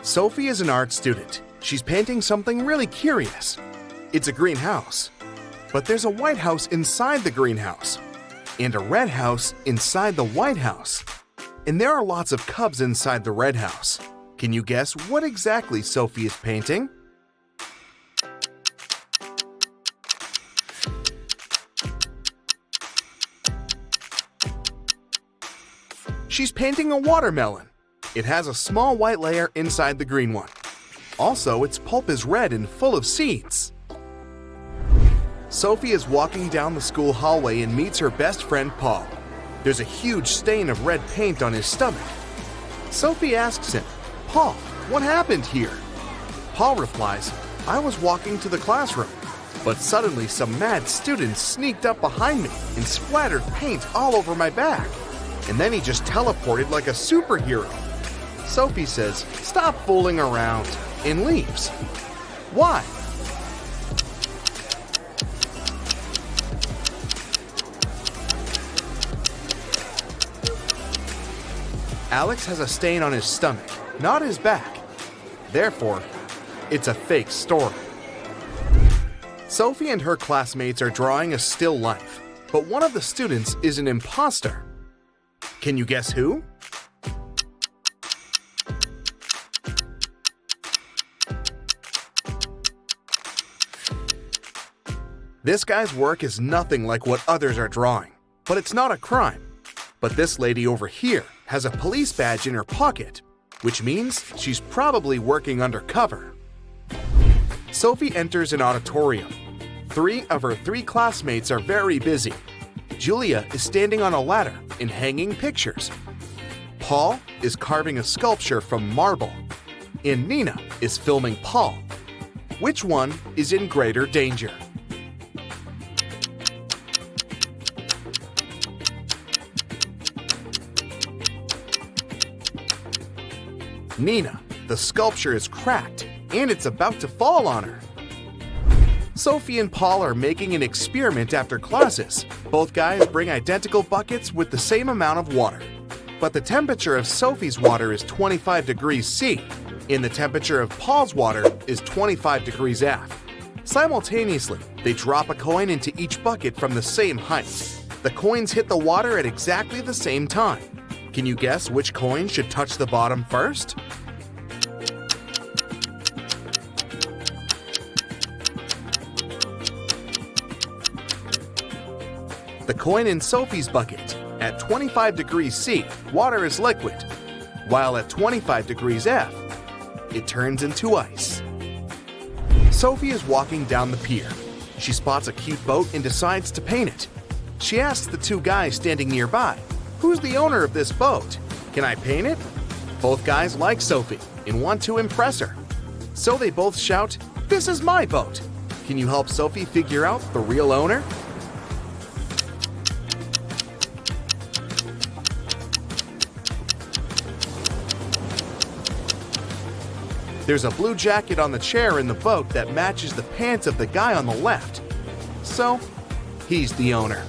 Sophie is an art student. She's painting something really curious. It's a greenhouse, but there's a white house inside the greenhouse, and a red house inside the white house. And there are lots of cubs inside the red house. Can you guess what exactly Sophie is painting? She's painting a watermelon. It has a small white layer inside the green one. Also, its pulp is red and full of seeds. Sophie is walking down the school hallway and meets her best friend Paul. There's a huge stain of red paint on his stomach. Sophie asks him, "Paul, what happened here?" Paul replies, "I was walking to the classroom, but suddenly some mad students sneaked up behind me and splattered paint all over my back. And then he just teleported like a superhero." Sophie says, "Stop fooling around," and leaves. Why? Alex has a stain on his stomach, not his back. Therefore, it's a fake story. Sophie and her classmates are drawing a still life, but one of the students is an imposter. Can you guess who? This guy's work is nothing like what others are drawing, but it's not a crime. But this lady over here has a police badge in her pocket, which means she's probably working undercover. Sophie enters an auditorium. 3 of her 3 classmates are very busy. Julia is standing on a ladder and hanging pictures. Paul is carving a sculpture from marble. And Nina is filming Paul. Which one is in greater danger? Nina, the sculpture is cracked and it's about to fall on her. Sophie and Paul are making an experiment after classes. Both guys bring identical buckets with the same amount of water. But the temperature of Sophie's water is 25 degrees C, and the temperature of Paul's water is 25 degrees F. Simultaneously, they drop a coin into each bucket from the same height. The coins hit the water at exactly the same time. Can you guess which coin should touch the bottom first? The coin in Sophie's bucket. At 25 degrees C, water is liquid, while at 25 degrees F, it turns into ice. Sophie is walking down the pier. She spots a cute boat and decides to paint it. She asks the 2 guys standing nearby, "Who's the owner of this boat? Can I paint it?" Both guys like Sophie and want to impress her. So they both shout, "This is my boat." Can you help Sophie figure out the real owner? There's a blue jacket on the chair in the boat that matches the pants of the guy on the left. So, he's the owner.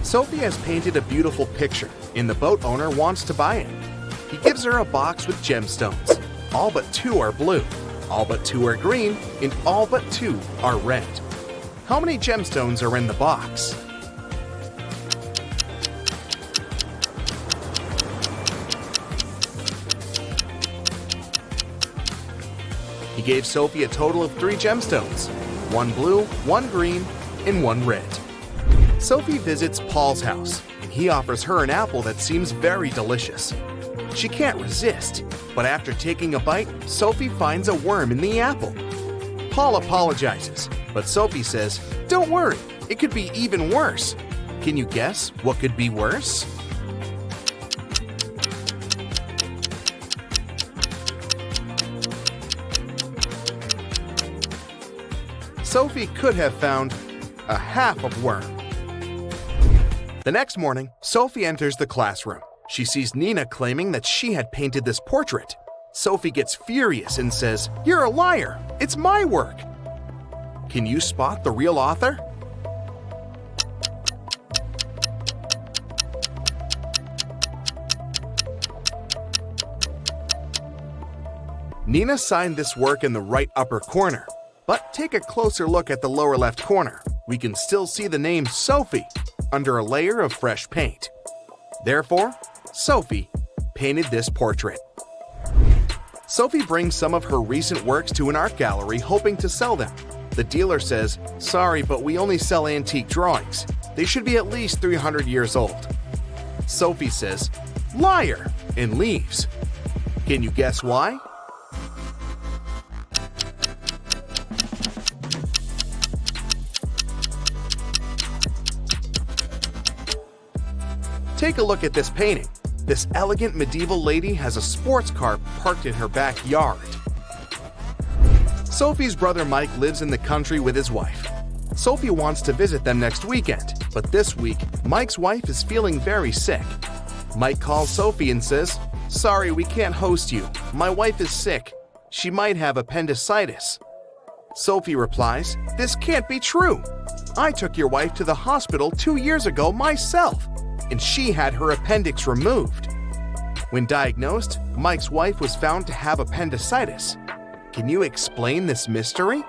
Sophie has painted a beautiful picture, and the boat owner wants to buy it. He gives her a box with gemstones. All but 2 are blue, all but 2 are green, and all but 2 are red. How many gemstones are in the box? He gave Sophie a total of 3 gemstones, 1 blue, 1 green, and 1 red. Sophie visits Paul's house, and he offers her an apple that seems very delicious. She can't resist, but after taking a bite, Sophie finds a worm in the apple. Paul apologizes, but Sophie says, "Don't worry, it could be even worse." Can you guess what could be worse? Sophie could have found a half of worm. The next morning, Sophie enters the classroom. She sees Nina claiming that she had painted this portrait. Sophie gets furious and says, "You're a liar! It's my work!" Can you spot the real author? Nina signed this work in the right upper corner, but take a closer look at the lower left corner. We can still see the name Sophie under a layer of fresh paint. Therefore, Sophie painted this portrait. Sophie brings some of her recent works to an art gallery hoping to sell them. The dealer says, "Sorry, but we only sell antique drawings. They should be at least 300 years old." Sophie says, "Liar," and leaves. Can you guess why? Take a look at this painting. This elegant medieval lady has a sports car parked in her backyard. Sophie's brother Mike lives in the country with his wife. Sophie wants to visit them next weekend, but this week, Mike's wife is feeling very sick. Mike calls Sophie and says, "Sorry, we can't host you. My wife is sick. She might have appendicitis." Sophie replies, "This can't be true. I took your wife to the hospital 2 years ago myself, and she had her appendix removed." When diagnosed, Mike's wife was found to have appendicitis. Can you explain this mystery?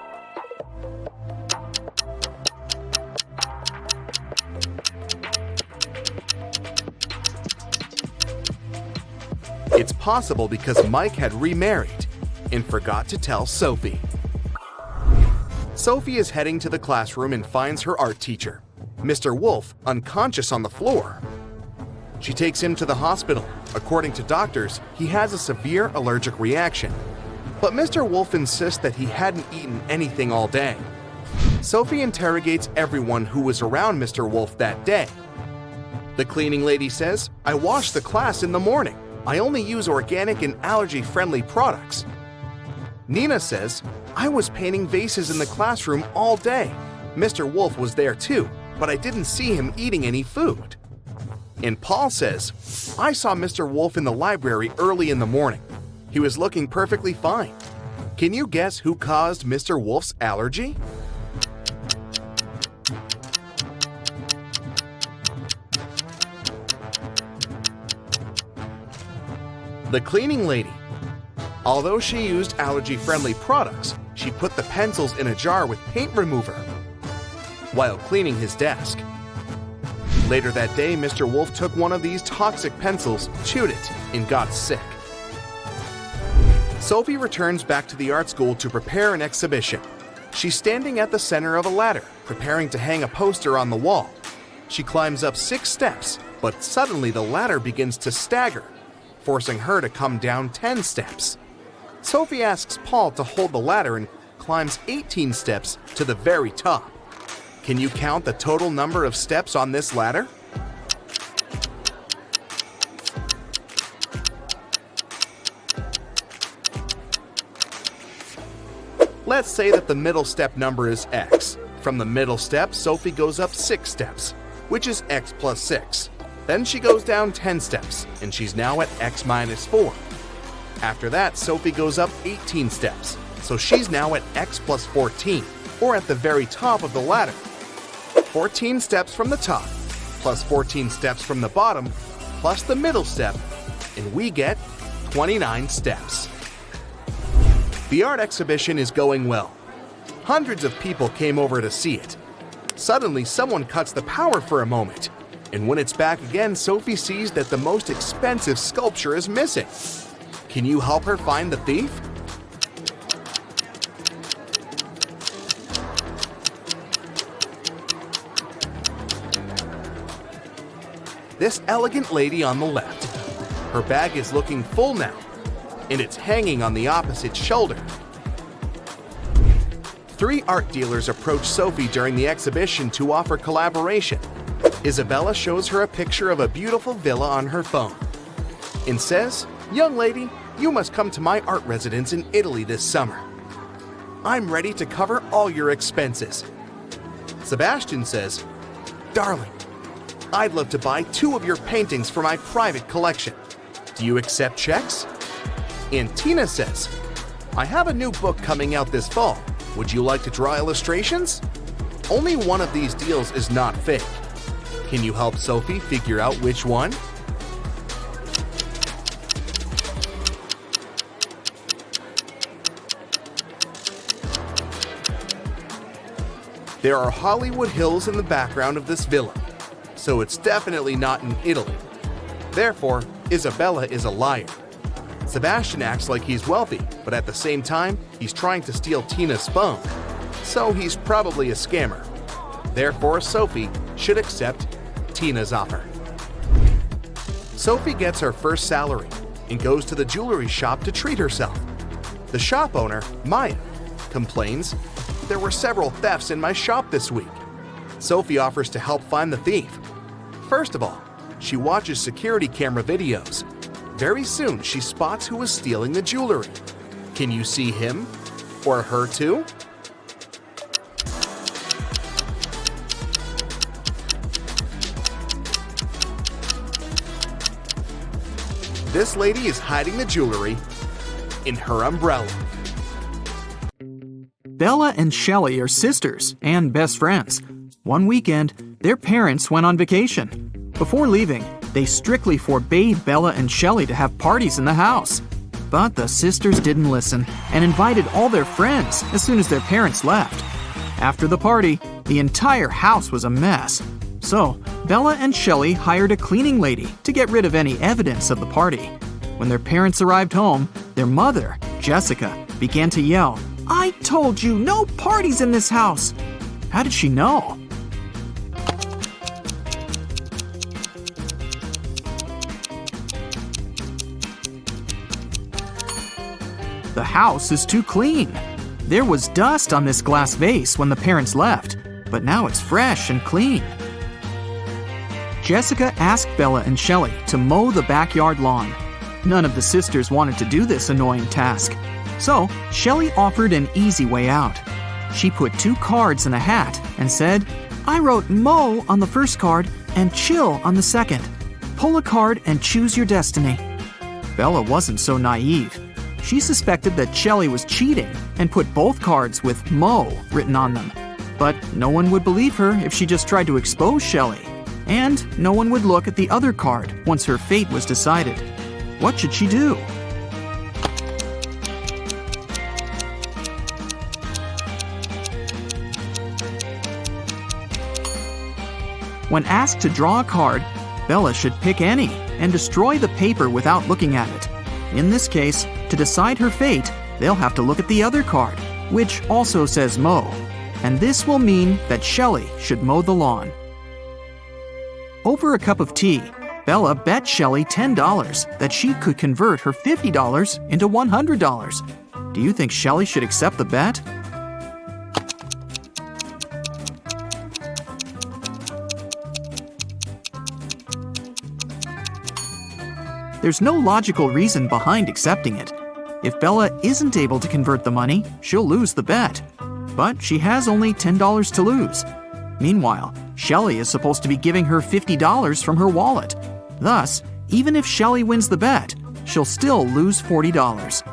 It's possible because Mike had remarried and forgot to tell Sophie. Sophie is heading to the classroom and finds her art teacher, Mr. Wolf, unconscious on the floor. She takes him to the hospital. According to doctors, he has a severe allergic reaction. But Mr. Wolf insists that he hadn't eaten anything all day. Sophie interrogates everyone who was around Mr. Wolf that day. The cleaning lady says, "I wash the class in the morning. I only use organic and allergy-friendly products." Nina says, "I was painting vases in the classroom all day. Mr. Wolf was there too, but I didn't see him eating any food." And Paul says, "I saw Mr. Wolf in the library early in the morning. He was looking perfectly fine." Can you guess who caused Mr. Wolf's allergy? The cleaning lady. Although she used allergy-friendly products, she put the pencils in a jar with paint remover while cleaning his desk. Later that day, Mr. Wolf took one of these toxic pencils, chewed it, and got sick. Sophie returns back to the art school to prepare an exhibition. She's standing at the center of a ladder, preparing to hang a poster on the wall. She climbs up 6 steps, but suddenly the ladder begins to stagger, forcing her to come down 10 steps. Sophie asks Paul to hold the ladder and climbs 18 steps to the very top. Can you count the total number of steps on this ladder? Let's say that the middle step number is x. From the middle step, Sophie goes up 6 steps, which is x plus 6. Then she goes down 10 steps, and she's now at x minus 4. After that, Sophie goes up 18 steps, so she's now at x plus 14, or at the very top of the ladder. 14 steps from the top, plus 14 steps from the bottom, plus the middle step, and we get 29 steps. The art exhibition is going well. Hundreds of people came over to see it. Suddenly, someone cuts the power for a moment, and when it's back again, Sophie sees that the most expensive sculpture is missing. Can you help her find the thief? This elegant lady on the left. Her bag is looking full now, and it's hanging on the opposite shoulder. 3 art dealers approach Sophie during the exhibition to offer collaboration. Isabella shows her a picture of a beautiful villa on her phone and says, "Young lady, you must come to my art residence in Italy this summer. I'm ready to cover all your expenses." Sebastian says, "Darling, I'd love to buy 2 of your paintings for my private collection. Do you accept checks?" And Tina says, "I have a new book coming out this fall. Would you like to draw illustrations?" Only one of these deals is not fake. Can you help Sophie figure out which one? There are Hollywood Hills in the background of this villa, so it's definitely not in Italy. Therefore, Isabella is a liar. Sebastian acts like he's wealthy, but at the same time, he's trying to steal Tina's phone, so he's probably a scammer. Therefore, Sophie should accept Tina's offer. Sophie gets her first salary and goes to the jewelry shop to treat herself. The shop owner, Maya, complains, "There were several thefts in my shop this week." Sophie offers to help find the thief. First of all, she watches security camera videos. Very soon, she spots who is stealing the jewelry. Can you see him? Or her too? This lady is hiding the jewelry in her umbrella. Bella and Shelly are sisters and best friends. One weekend, their parents went on vacation. Before leaving, they strictly forbade Bella and Shelly to have parties in the house. But the sisters didn't listen and invited all their friends as soon as their parents left. After the party, the entire house was a mess. So, Bella and Shelly hired a cleaning lady to get rid of any evidence of the party. When their parents arrived home, their mother, Jessica, began to yell, "I told you, no parties in this house!" How did she know? The house is too clean. There was dust on this glass vase when the parents left, but now it's fresh and clean. Jessica asked Bella and Shelly to mow the backyard lawn. None of the sisters wanted to do this annoying task. So, Shelly offered an easy way out. She put 2 cards in a hat and said, "I wrote mow on the first card and chill on the second. Pull a card and choose your destiny." Bella wasn't so naive. She suspected that Shelly was cheating and put both cards with mow written on them. But no one would believe her if she just tried to expose Shelly. And no one would look at the other card once her fate was decided. What should she do? When asked to draw a card, Bella should pick any and destroy the paper without looking at it. In this case, to decide her fate, they'll have to look at the other card, which also says mow. And this will mean that Shelly should mow the lawn. Over a cup of tea, Bella bet Shelly $10 that she could convert her $50 into $100. Do you think Shelly should accept the bet? There's no logical reason behind accepting it. If Bella isn't able to convert the money, she'll lose the bet. But she has only $10 to lose. Meanwhile, Shelly is supposed to be giving her $50 from her wallet. Thus, even if Shelly wins the bet, she'll still lose $40.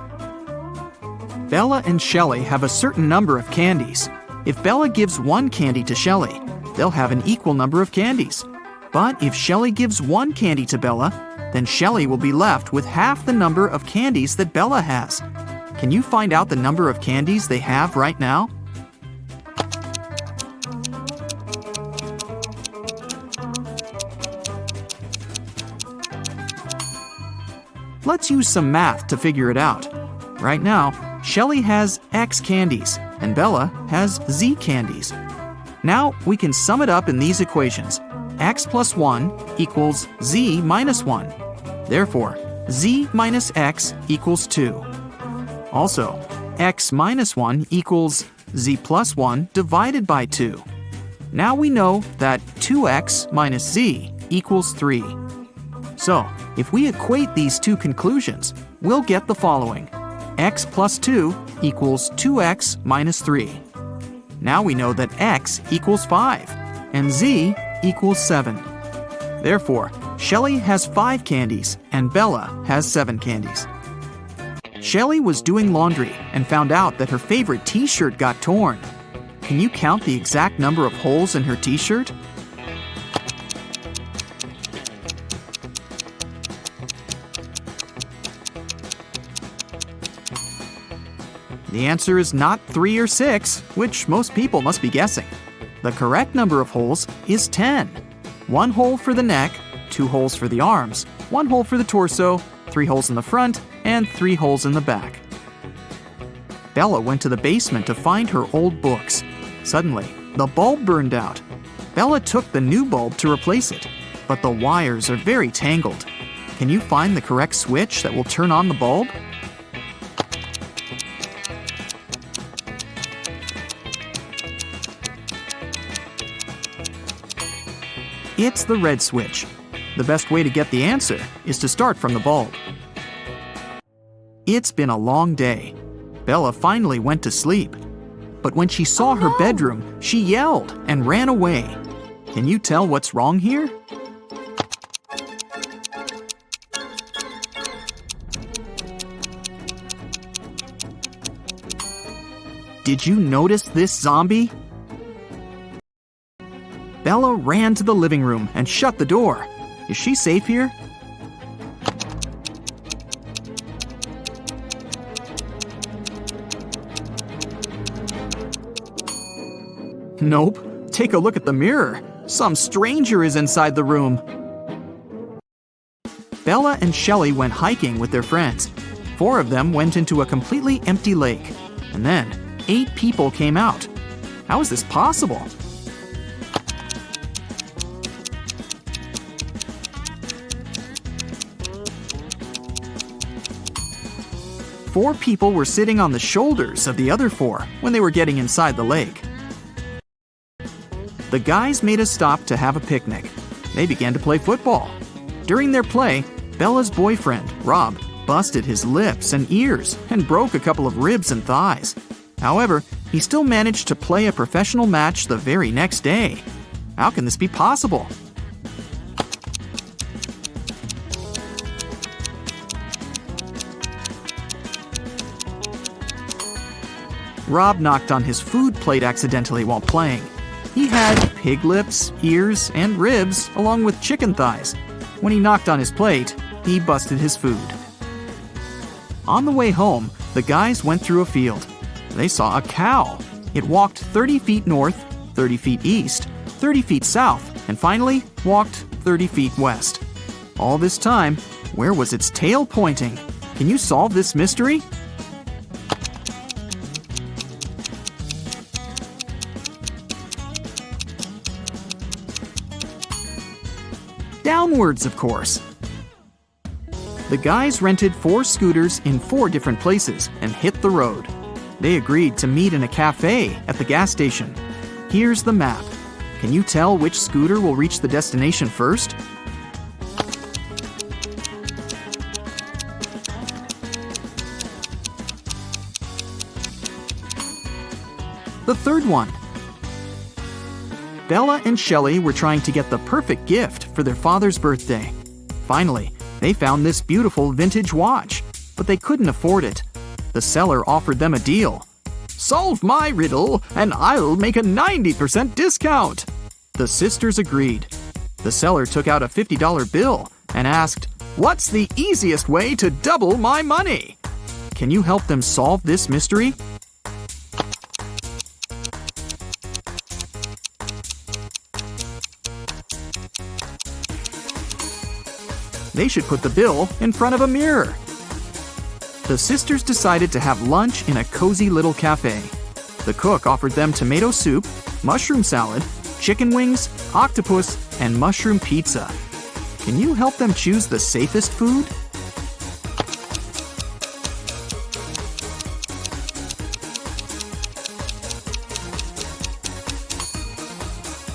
Bella and Shelly have a certain number of candies. If Bella gives 1 candy to Shelly, they'll have an equal number of candies. But if Shelly gives 1 candy to Bella, then Shelly will be left with half the number of candies that Bella has. Can you find out the number of candies they have right now? Let's use some math to figure it out. Right now, Shelly has X candies and Bella has Z candies. Now we can sum it up in these equations. X plus 1 equals Z minus 1. Therefore, Z minus X equals 2. Also, X minus 1 equals Z plus 1 divided by 2. Now we know that 2X minus Z equals 3. So, if we equate these two conclusions, we'll get the following. X plus 2 equals 2X minus 3. Now we know that X equals 5 and Z equals 7. Therefore, Shelly has 5 candies and Bella has 7 candies. Shelly was doing laundry and found out that her favorite t-shirt got torn. Can you count the exact number of holes in her t-shirt? The answer is not 3 or 6, which most people must be guessing. The correct number of holes is 10. 1 hole for the neck, 2 holes for the arms, 1 hole for the torso, 3 holes in the front, and 3 holes in the back. Bella went to the basement to find her old books. Suddenly, the bulb burned out. Bella took the new bulb to replace it, but the wires are very tangled. Can you find the correct switch that will turn on the bulb? It's the red switch. The best way to get the answer is to start from the bulb. It's been a long day. Bella finally went to sleep. But when she saw her bedroom, she yelled and ran away. Can you tell what's wrong here? Did you notice this zombie? Bella ran to the living room and shut the door. Is she safe here? Nope. Take a look at the mirror. Some stranger is inside the room. Bella and Shelly went hiking with their friends. 4 of them went into a completely empty lake. And then 8 people came out. How is this possible? Four people were sitting on the shoulders of the other 4 when they were getting inside the lake. The guys made a stop to have a picnic. They began to play football. During their play, Bella's boyfriend, Rob, busted his lips and ears and broke a couple of ribs and thighs. However, he still managed to play a professional match the very next day. How can this be possible? Rob knocked on his food plate accidentally while playing. He had pig lips, ears, and ribs, along with chicken thighs. When he knocked on his plate, he busted his food. On the way home, the guys went through a field. They saw a cow. It walked 30 feet north, 30 feet east, 30 feet south, and finally walked 30 feet west. All this time, where was its tail pointing? Can you solve this mystery? Downwards, of course. The guys rented 4 scooters in 4 different places and hit the road. They agreed to meet in a cafe at the gas station. Here's the map. Can you tell which scooter will reach the destination first? The third one. Bella and Shelly were trying to get the perfect gift for their father's birthday. Finally, they found this beautiful vintage watch, but they couldn't afford it. The seller offered them a deal. "Solve my riddle, and I'll make a 90% discount." The sisters agreed. The seller took out a $50 bill and asked, "What's the easiest way to double my money?" Can you help them solve this mystery? They should put the bill in front of a mirror. The sisters decided to have lunch in a cozy little cafe. The cook offered them tomato soup, mushroom salad, chicken wings, octopus, and mushroom pizza. Can you help them choose the safest food?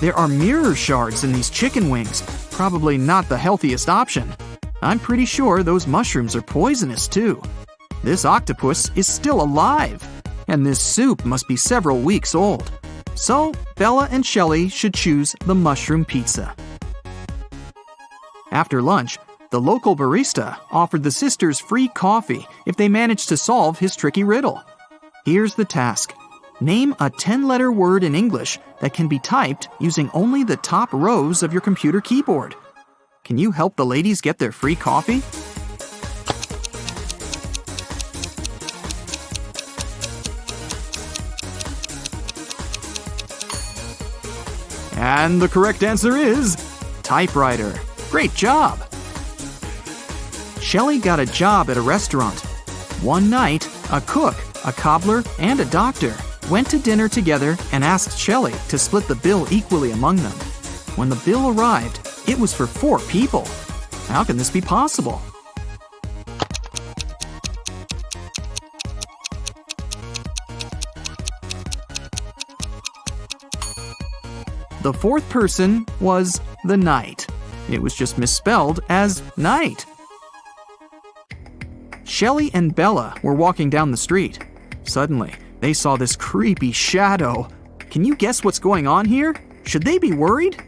There are mirror shards in these chicken wings. Probably not the healthiest option. I'm pretty sure those mushrooms are poisonous too. This octopus is still alive, and this soup must be several weeks old. So, Bella and Shelly should choose the mushroom pizza. After lunch, the local barista offered the sisters free coffee if they managed to solve his tricky riddle. Here's the task. Name a 10-letter word in English that can be typed using only the top rows of your computer keyboard. Can you help the ladies get their free coffee? And the correct answer is typewriter. Great job! Shelly got a job at a restaurant. One night, a cook, a cobbler, and a doctor went to dinner together and asked Shelly to split the bill equally among them. When the bill arrived, it was for 4 people. How can this be possible? The 4th person was the knight. It was just misspelled as night. Shelly and Bella were walking down the street. Suddenly, they saw this creepy shadow. Can you guess what's going on here? Should they be worried?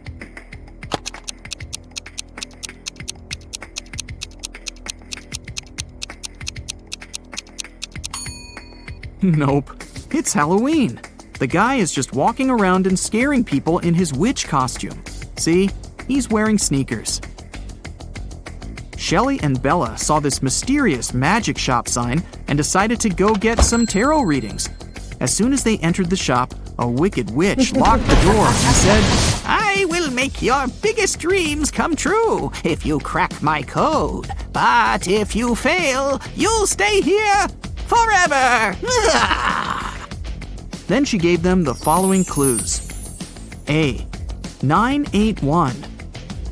Nope, it's Halloween. The guy is just walking around and scaring people in his witch costume. See, he's wearing sneakers. Shelly and Bella saw this mysterious magic shop sign and decided to go get some tarot readings. As soon as they entered the shop, a wicked witch locked the door and said, "I will make your biggest dreams come true if you crack my code. But if you fail, you'll stay here forever." Then she gave them the following clues. A. 981.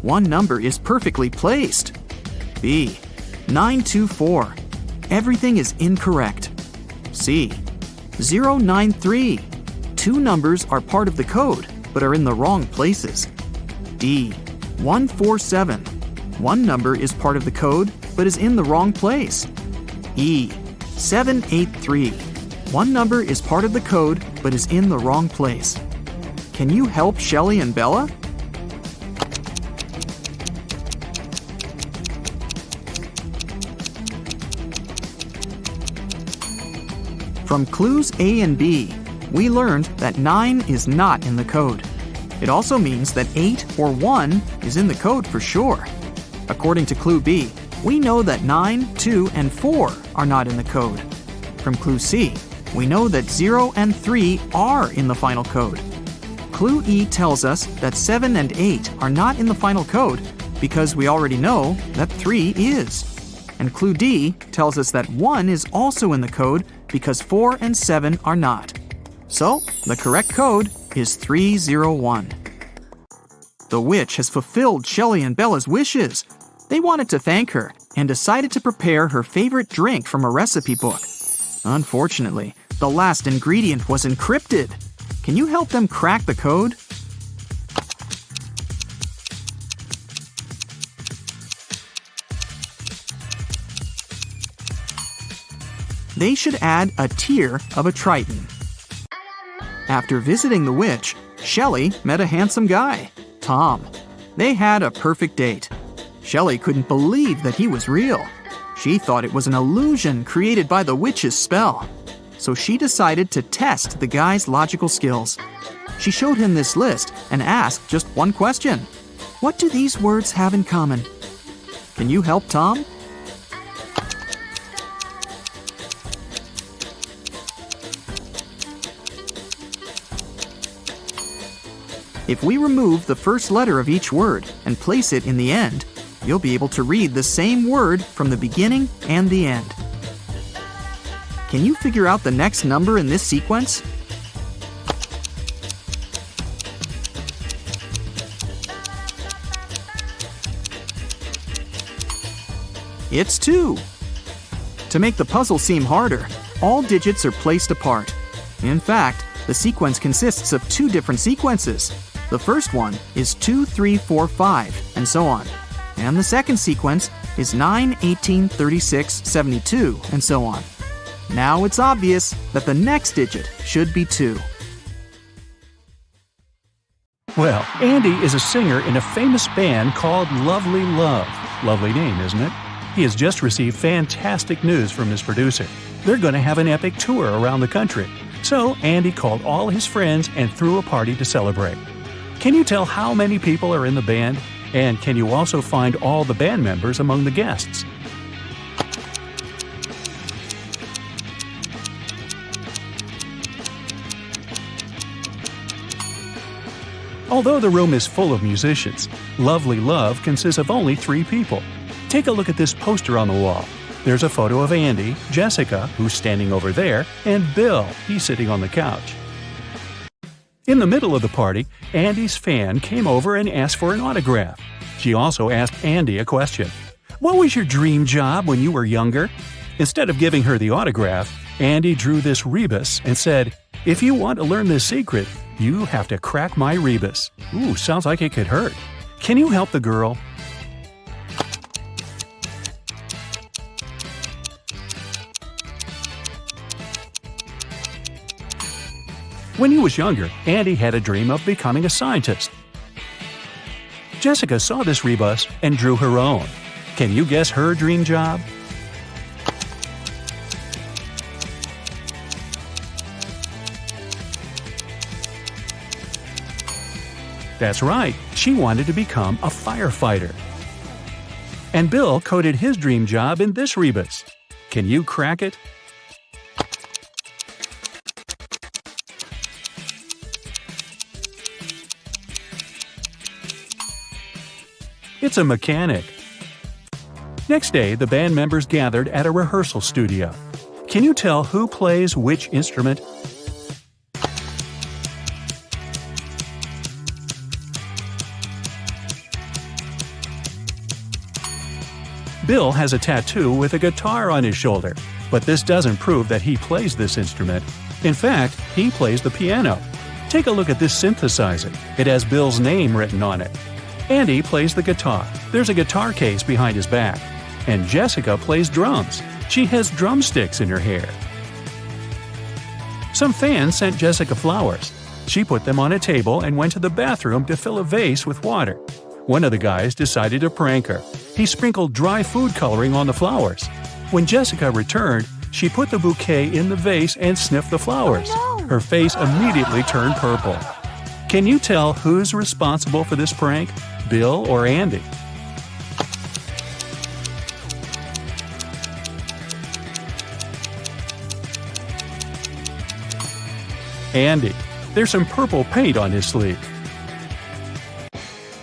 One number is perfectly placed. B. 924. Everything is incorrect. C. 093. 2 numbers are part of the code, but are in the wrong places. D. 147. One number is part of the code, but is in the wrong place. E. 783. One number is part of the code, but is in the wrong place. Can you help Shelly and Bella? From clues A and B, we learned that 9 is not in the code. It also means that 8 or 1 is in the code for sure. According to clue B, we know that 9, 2, and 4 are not in the code. From clue C, we know that 0 and 3 are in the final code. Clue E tells us that 7 and 8 are not in the final code because we already know that 3 is. And clue D tells us that 1 is also in the code because 4 and 7 are not. So, the correct code is 301. The witch has fulfilled Shelly and Bella's wishes. They wanted to thank her and decided to prepare her favorite drink from a recipe book. Unfortunately, the last ingredient was encrypted. Can you help them crack the code? They should add a tear of a triton. After visiting the witch, Shelly met a handsome guy, Tom. They had a perfect date. Shelly couldn't believe that he was real. She thought it was an illusion created by the witch's spell. So she decided to test the guy's logical skills. She showed him this list and asked just one question. What do these words have in common? Can you help Tom? If we remove the first letter of each word and place it in the end, you'll be able to read the same word from the beginning and the end. Can you figure out the next number in this sequence? It's 2. To make the puzzle seem harder, all digits are placed apart. In fact, the sequence consists of 2 different sequences. The first one is 2, 3, 4, 5, and so on. And the second sequence is 9, 18, 36, 72, and so on. Now it's obvious that the next digit should be 2. Well, Andy is a singer in a famous band called Lovely Love. Lovely name, isn't it? He has just received fantastic news from his producer. They're going to have an epic tour around the country. So Andy called all his friends and threw a party to celebrate. Can you tell how many people are in the band? And can you also find all the band members among the guests? Although the room is full of musicians, Lovely Love consists of only 3 people. Take a look at this poster on the wall. There's a photo of Andy, Jessica, who's standing over there, and Bill, he's sitting on the couch. In the middle of the party, Andy's fan came over and asked for an autograph. She also asked Andy a question. What was your dream job when you were younger? Instead of giving her the autograph, Andy drew this rebus and said, "If you want to learn this secret, you have to crack my rebus." Ooh, sounds like it could hurt. Can you help the girl? When he was younger, Andy had a dream of becoming a scientist. Jessica saw this rebus and drew her own. Can you guess her dream job? That's right, she wanted to become a firefighter. And Bill coded his dream job in this rebus. Can you crack it? It's a mechanic. Next day, the band members gathered at a rehearsal studio. Can you tell who plays which instrument? Bill has a tattoo with a guitar on his shoulder, but this doesn't prove that he plays this instrument. In fact, he plays the piano. Take a look at this synthesizer. It has Bill's name written on it. Andy plays the guitar. There's a guitar case behind his back. And Jessica plays drums. She has drumsticks in her hair. Some fans sent Jessica flowers. She put them on a table and went to the bathroom to fill a vase with water. One of the guys decided to prank her. He sprinkled dry food coloring on the flowers. When Jessica returned, she put the bouquet in the vase and sniffed the flowers. Oh, no. Her face immediately turned purple. Can you tell who's responsible for this prank? Bill or Andy? Andy. There's some purple paint on his sleeve.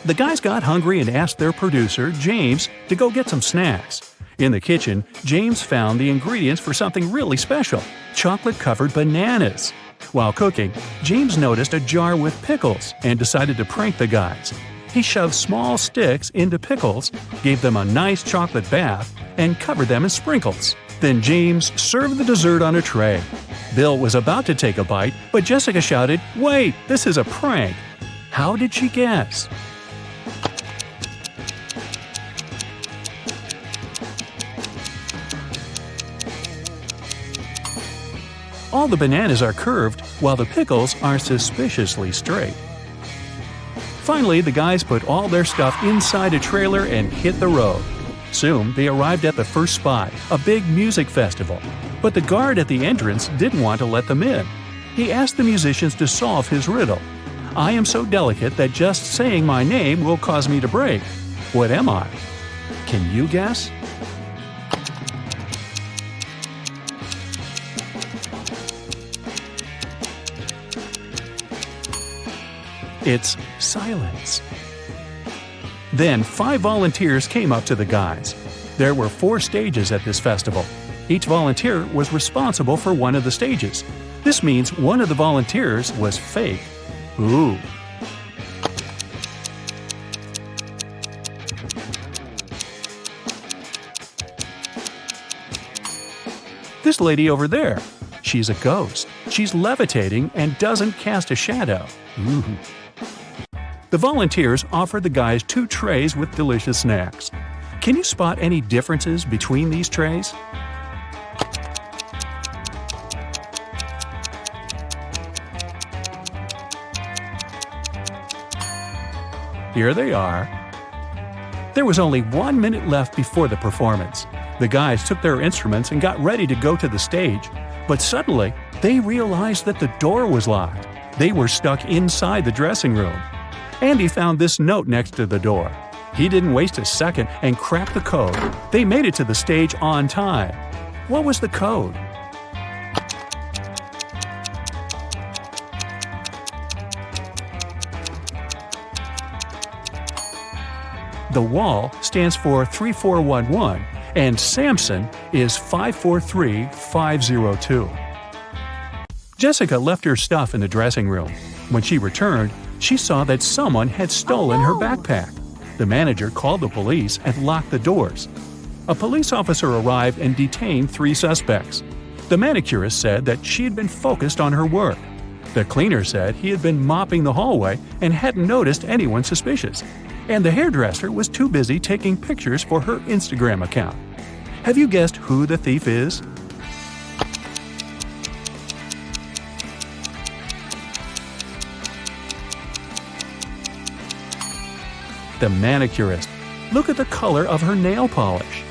The guys got hungry and asked their producer, James, to go get some snacks. In the kitchen, James found the ingredients for something really special: chocolate-covered bananas. While cooking, James noticed a jar with pickles and decided to prank the guys. He shoved small sticks into pickles, gave them a nice chocolate bath, and covered them in sprinkles. Then James served the dessert on a tray. Bill was about to take a bite, but Jessica shouted, "Wait, this is a prank!" How did she guess? All the bananas are curved, while the pickles are suspiciously straight. Finally, the guys put all their stuff inside a trailer and hit the road. Soon, they arrived at the first spot, a big music festival. But the guard at the entrance didn't want to let them in. He asked the musicians to solve his riddle. "I am so delicate that just saying my name will cause me to break. What am I?" Can you guess? It's silence. Then 5 volunteers came up to the guys. There were 4 stages at this festival. Each volunteer was responsible for one of the stages. This means one of the volunteers was fake. Ooh. This lady over there, she's a ghost. She's levitating and doesn't cast a shadow. Ooh. The volunteers offered the guys 2 trays with delicious snacks. Can you spot any differences between these trays? Here they are. There was only 1 minute left before the performance. The guys took their instruments and got ready to go to the stage, but suddenly they realized that the door was locked. They were stuck inside the dressing room. Andy found this note next to the door. He didn't waste a second and cracked the code. They made it to the stage on time. What was the code? The wall stands for 3411, and Samson is 543502. Jessica left her stuff in the dressing room. When she returned, she saw that someone had stolen her backpack. The manager called the police and locked the doors. A police officer arrived and detained 3 suspects. The manicurist said that she had been focused on her work. The cleaner said he had been mopping the hallway and hadn't noticed anyone suspicious. And the hairdresser was too busy taking pictures for her Instagram account. Have you guessed who the thief is? The manicurist. Look at the color of her nail polish.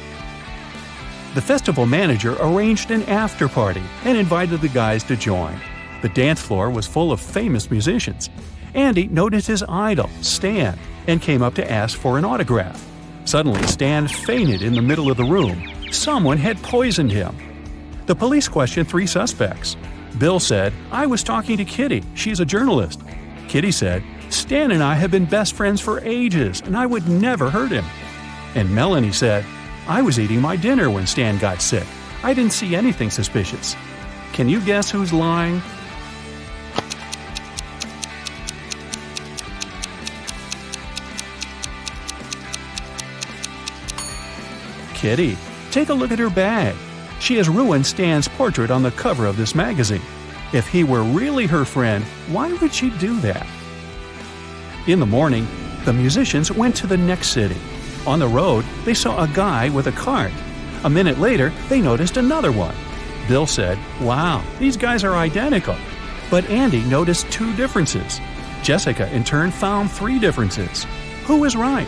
The festival manager arranged an after party and invited the guys to join. The dance floor was full of famous musicians. Andy noticed his idol, Stan, and came up to ask for an autograph. Suddenly, Stan fainted in the middle of the room. Someone had poisoned him. The police questioned 3 suspects. Bill said, "I was talking to Kitty. She's a journalist." Kitty said, "Stan and I have been best friends for ages, and I would never hurt him." And Melanie said, "I was eating my dinner when Stan got sick. I didn't see anything suspicious." Can you guess who's lying? Kitty. Take a look at her bag. She has ruined Stan's portrait on the cover of this magazine. If he were really her friend, why would she do that? In the morning, the musicians went to the next city. On the road, they saw a guy with a cart. A minute later, they noticed another one. Bill said, "Wow, these guys are identical." But Andy noticed 2 differences. Jessica, in turn, found 3 differences. Who was right?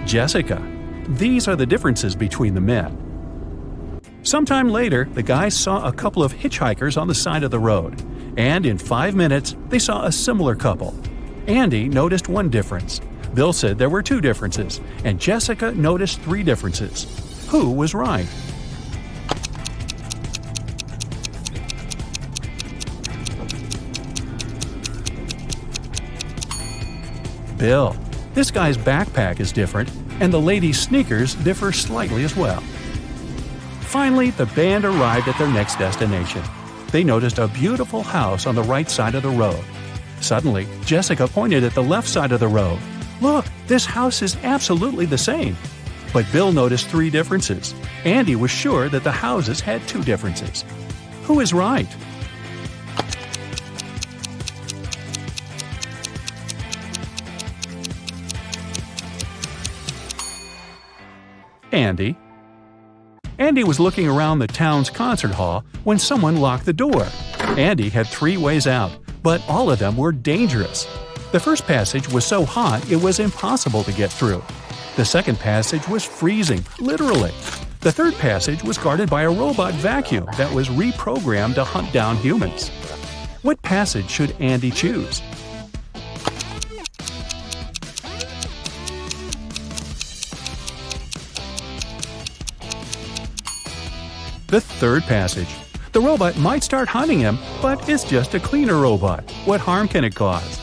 Jessica. These are the differences between the men. Sometime later, the guys saw a couple of hitchhikers on the side of the road, and in 5 minutes, they saw a similar couple. Andy noticed 1 difference. Bill said there were 2 differences, and Jessica noticed 3 differences. Who was right? Bill. This guy's backpack is different, and the lady's sneakers differ slightly as well. Finally, the band arrived at their next destination. They noticed a beautiful house on the right side of the road. Suddenly, Jessica pointed at the left side of the road. "Look, this house is absolutely the same." But Bill noticed 3 differences. Andy was sure that the houses had 2 differences. Who is right? Andy. Andy was looking around the town's concert hall when someone locked the door. Andy had 3 ways out, but all of them were dangerous. The first passage was so hot it was impossible to get through. The second passage was freezing, literally. The third passage was guarded by a robot vacuum that was reprogrammed to hunt down humans. What passage should Andy choose? The third passage. The robot might start hunting him, but it's just a cleaner robot. What harm can it cause?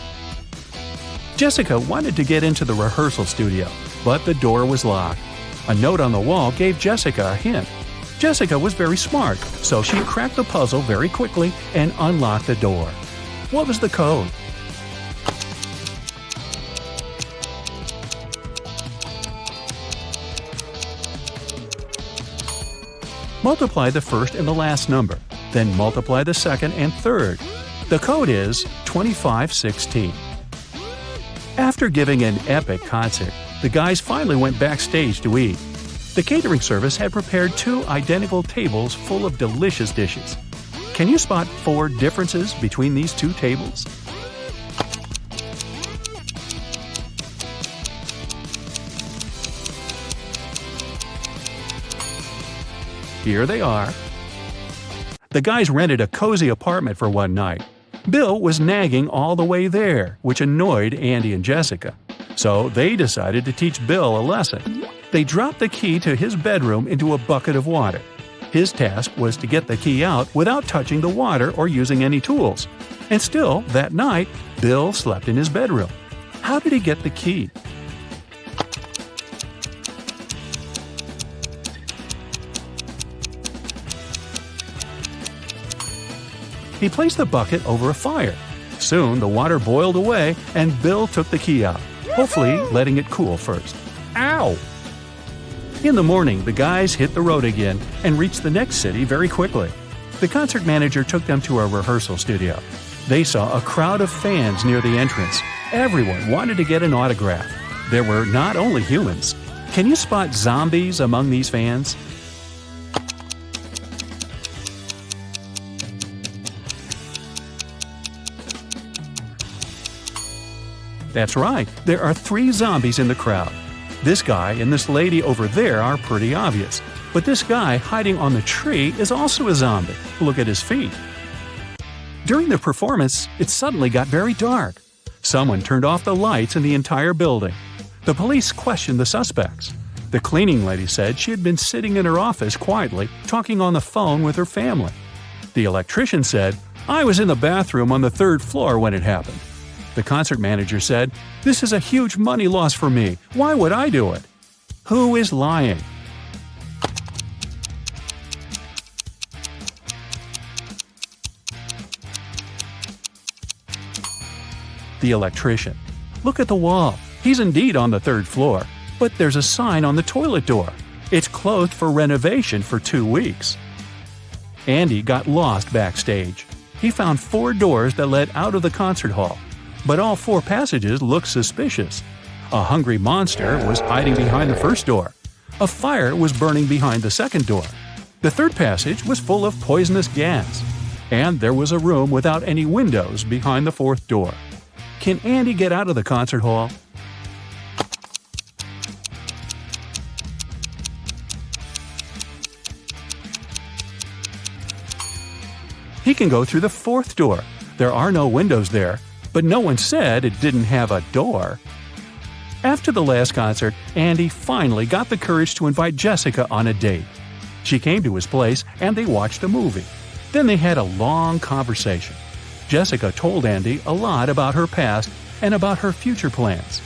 Jessica wanted to get into the rehearsal studio, but the door was locked. A note on the wall gave Jessica a hint. Jessica was very smart, so she cracked the puzzle very quickly and unlocked the door. What was the code? Multiply the first and the last number, then multiply the second and third. The code is 2516. After giving an epic concert, the guys finally went backstage to eat. The catering service had prepared 2 identical tables full of delicious dishes. Can you spot 4 differences between these 2 tables? Here they are. The guys rented a cozy apartment for one night. Bill was nagging all the way there, which annoyed Andy and Jessica. So they decided to teach Bill a lesson. They dropped the key to his bedroom into a bucket of water. His task was to get the key out without touching the water or using any tools. And still, that night, Bill slept in his bedroom. How did he get the key? He placed the bucket over a fire. Soon the water boiled away and Bill took the key out, hopefully letting it cool first. Ow! In the morning, the guys hit the road again and reached the next city very quickly. The concert manager took them to a rehearsal studio. They saw a crowd of fans near the entrance. Everyone wanted to get an autograph. There were not only humans. Can you spot zombies among these fans? That's right, there are 3 zombies in the crowd. This guy and this lady over there are pretty obvious, but this guy hiding on the tree is also a zombie. Look at his feet. During the performance, it suddenly got very dark. Someone turned off the lights in the entire building. The police questioned the suspects. The cleaning lady said she had been sitting in her office quietly, talking on the phone with her family. The electrician said, "I was in the bathroom on the 3rd floor when it happened." The concert manager said, "This is a huge money loss for me. Why would I do it?" Who is lying? The electrician. Look at the wall. He's indeed on the 3rd floor, but there's a sign on the toilet door. It's closed for renovation for 2 weeks. Andy got lost backstage. He found 4 doors that led out of the concert hall, but all 4 passages looked suspicious. A hungry monster was hiding behind the first door. A fire was burning behind the second door. The 3rd passage was full of poisonous gas. And there was a room without any windows behind the 4th door. Can Andy get out of the concert hall? He can go through the 4th door. There are no windows there, but no one said it didn't have a door. After the last concert, Andy finally got the courage to invite Jessica on a date. She came to his place and they watched a movie. Then they had a long conversation. Jessica told Andy a lot about her past and about her future plans.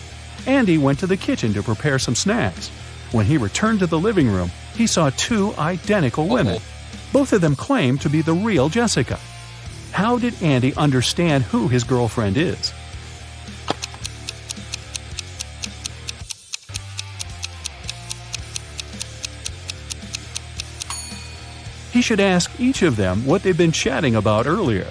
Andy went to the kitchen to prepare some snacks. When he returned to the living room, he saw 2 identical women. Both of them claimed to be the real Jessica. How did Andy understand who his girlfriend is? He should ask each of them what they've been chatting about earlier.